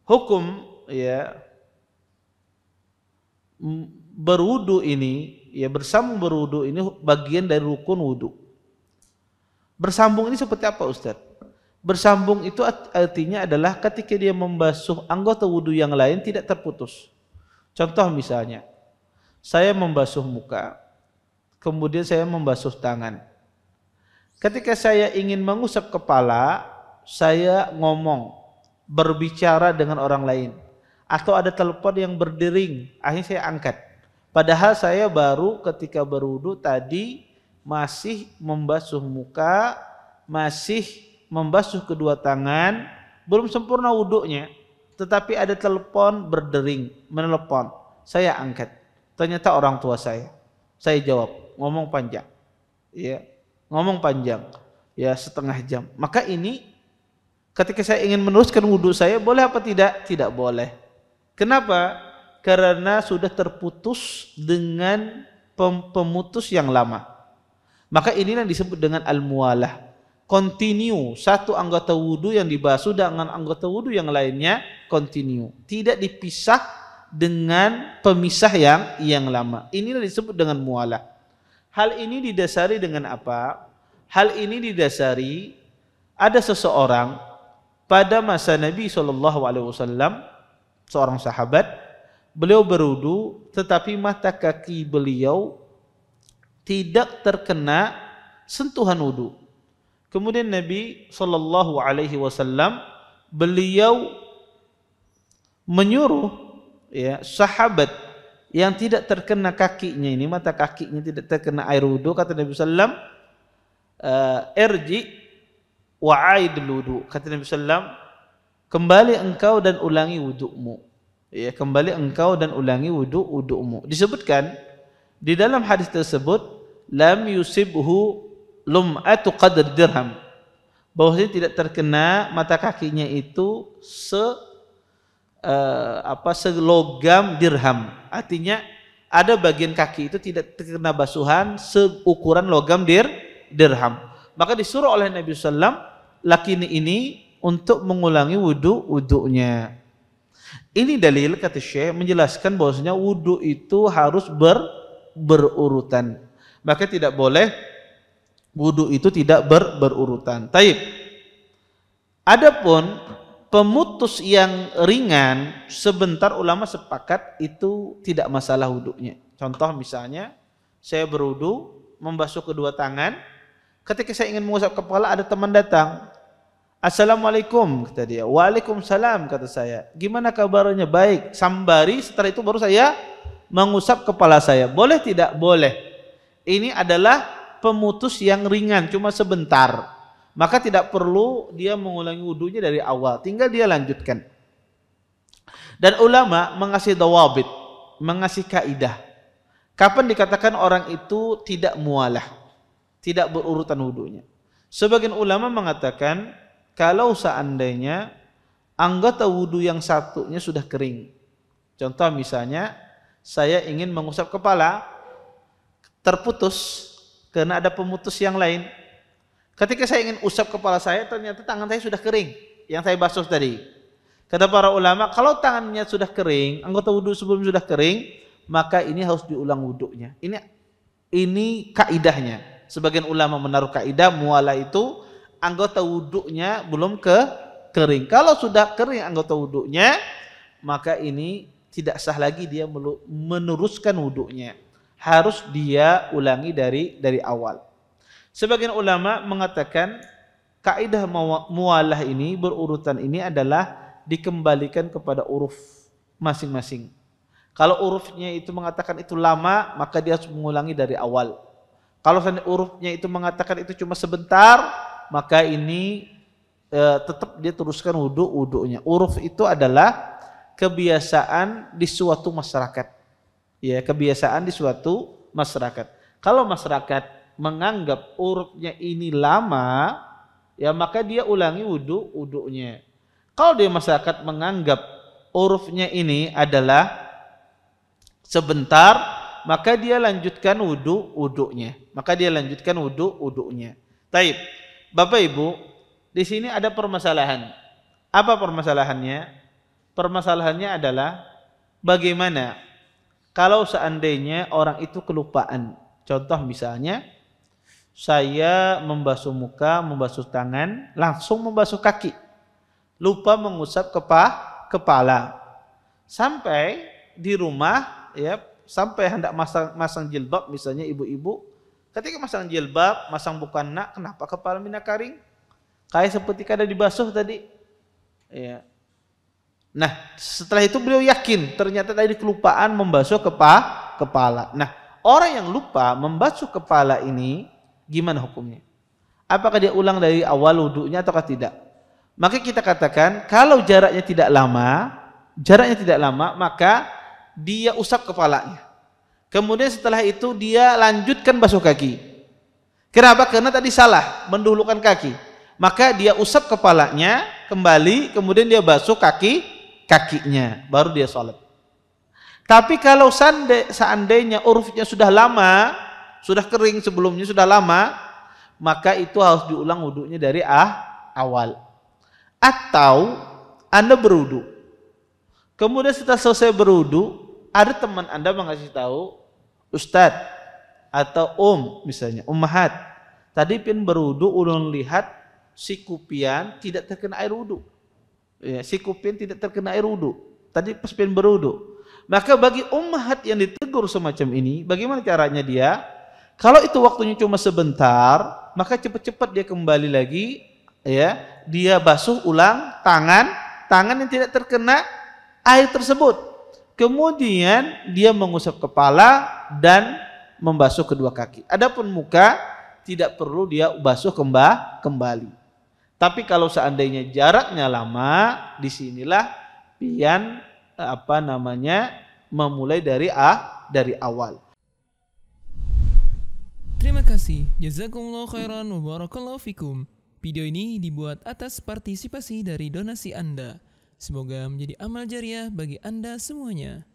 hukum ya berwudu ini, ya bersambung berwudu ini bagian dari rukun wudu. Bersambung ini seperti apa Ustaz? Bersambung itu artinya adalah ketika dia membasuh anggota wudu yang lain tidak terputus. Contoh misalnya, saya membasuh muka, kemudian saya membasuh tangan. Ketika saya ingin mengusap kepala, saya ngomong, berbicara dengan orang lain. Atau ada telepon yang berdering, akhirnya saya angkat. Padahal saya baru ketika berwudu tadi masih membasuh muka, masih membasuh kedua tangan, belum sempurna wudunya. Tetapi ada telepon berdering, menelepon. Saya angkat. Ternyata orang tua saya. Saya jawab, ngomong panjang. Ya, ngomong panjang. Ya, setengah jam. Maka ini ketika saya ingin meneruskan wudu saya, boleh apa tidak? Tidak boleh. Kenapa? Karena sudah terputus dengan pemutus yang lama. Maka inilah yang disebut dengan al-muwalah. Continue, satu anggota wudu yang dibasuh dengan anggota wudu yang lainnya continue, tidak dipisah dengan pemisah yang lama. Inilah disebut dengan muwalah. Hal ini didasari dengan apa? Hal ini didasari ada seseorang pada masa Nabi SAW, seorang sahabat, beliau berwudu tetapi mata kaki beliau tidak terkena sentuhan wudu. Kemudian Nabi SAW beliau menyuruh ya sahabat yang tidak terkena kakinya ini, mata kakinya tidak terkena air wudu, kata Nabi SAW, irji wa'aidul wudu, kata Nabi SAW, kembali engkau dan ulangi wudu'mu. Ya, kembali engkau dan ulangi wudu'mu. Disebutkan di dalam hadis tersebut, lam yusibhu lum'atu qadr dirham, bahwasanya tidak terkena mata kakinya itu selogam dirham. Artinya ada bagian kaki itu tidak terkena basuhan seukuran logam dirham. Maka disuruh oleh Nabi SAW laki ini untuk mengulangi wudunya. Ini dalil kata Syekh menjelaskan bahwasanya wudu itu harus berurutan. Maka tidak boleh wudu itu tidak berurutan. Taib. Adapun pemutus yang ringan, sebentar ulama sepakat itu tidak masalah wudunya. Contoh misalnya, saya berwudu, membasuh kedua tangan, ketika saya ingin mengusap kepala ada teman datang. Assalamualaikum, kata dia. Waalaikumsalam, kata saya. Gimana kabarnya? Baik. Sambari, setelah itu baru saya mengusap kepala saya. Boleh tidak? Boleh. Ini adalah pemutus yang ringan, cuma sebentar. Maka tidak perlu dia mengulangi wudunya dari awal, tinggal dia lanjutkan. Dan ulama mengasih dawabit, mengasih kaidah. Kapan dikatakan orang itu tidak mualah, tidak berurutan wudunya? Sebagian ulama mengatakan kalau seandainya anggota wudu yang satunya sudah kering. Contoh misalnya saya ingin mengusap kepala, terputus karena ada pemutus yang lain. Ketika saya ingin usap kepala saya, ternyata tangan saya sudah kering, yang saya basuh tadi. Kata para ulama, kalau tangannya sudah kering, anggota wudu sebelum sudah kering, maka ini harus diulang wudunya. Ini kaidahnya. Sebagian ulama menaruh kaidah mualah itu anggota wudunya belum kering. Kalau sudah kering anggota wudunya, maka ini tidak sah lagi dia meneruskan wudunya. Harus dia ulangi dari awal. Sebagian ulama mengatakan kaidah mualah ini, berurutan ini adalah dikembalikan kepada uruf masing-masing. Kalau urufnya itu mengatakan itu lama, maka dia harus mengulangi dari awal. Kalau urufnya itu mengatakan itu cuma sebentar, maka ini tetap dia teruskan wudunya. Uruf itu adalah kebiasaan di suatu masyarakat. Ya, kebiasaan di suatu masyarakat. Kalau masyarakat menganggap urufnya ini lama, ya maka dia ulangi wudunya. Kalau dia masyarakat menganggap urufnya ini adalah sebentar, maka dia lanjutkan wudunya. Maka dia lanjutkan wudunya. Taib. Bapak Ibu, di sini ada permasalahan. Apa permasalahannya? permasalahannya adalah bagaimana kalau seandainya orang itu kelupaan. Contoh misalnya, saya membasuh muka, membasuh tangan, langsung membasuh kaki. Lupa mengusap kepala. Sampai di rumah, ya, sampai hendak masang jilbab, misalnya ibu-ibu, ketika masang jilbab, masang bukana, kenapa kepala mina kering? Kayak seperti kada dibasuh tadi. Ya. Nah, setelah itu beliau yakin ternyata tadi kelupaan membasuh kepala. Nah, orang yang lupa membasuh kepala ini gimana hukumnya? Apakah dia ulang dari awal wudunya atau tidak? Maka kita katakan kalau jaraknya tidak lama, maka dia usap kepalanya. Kemudian setelah itu dia lanjutkan basuh kaki. Kenapa? Karena tadi salah mendahulukan kaki. Maka dia usap kepalanya kembali, kemudian dia basuh kakinya, baru dia sholat. Tapi kalau seandainya urufnya sudah lama, sudah kering sebelumnya, sudah lama, maka itu harus diulang wudunya dari awal. Atau Anda berwudu, kemudian setelah selesai berwudu, ada teman Anda mengasih tahu, Ustadz atau misalnya ummahat, tadi pin berwudu ulun lihat si kupian tidak terkena air wudu. Ya, si kupin tidak terkena air wudu. Tadi pas pengen berwudu. Maka bagi ummahat yang ditegur semacam ini, bagaimana caranya dia? Kalau itu waktunya cuma sebentar, maka cepat-cepat dia kembali lagi, ya, dia basuh ulang tangan yang tidak terkena air tersebut. Kemudian dia mengusap kepala dan membasuh kedua kaki. Adapun muka tidak perlu dia basuh kembali. Tapi kalau seandainya jaraknya lama, disinilah pian memulai dari awal. Terima kasih. Jazakumullah khairan wa barakallahu fikum. Video ini dibuat atas partisipasi dari donasi Anda. Semoga menjadi amal jariah bagi Anda semuanya.